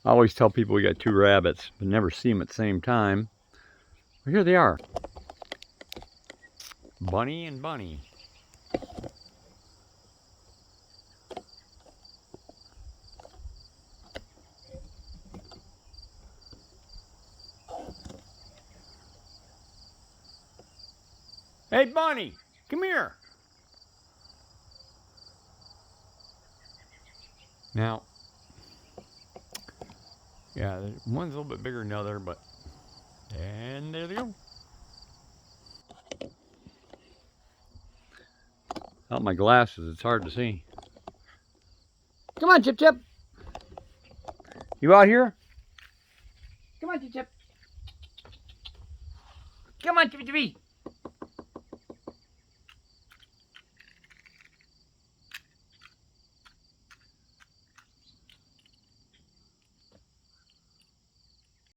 I always tell people we got 2 rabbits, but never see them at the same time. Well, here they are. Bunny and Bunny. Hey, Bunny, come here. Now, yeah, one's a little bit bigger than the other, but, and there they go. Without my glasses, it's hard to see. Come on, Chip Chip. You out here? Come on, Chip Chip. Come on, Chippy Chippy.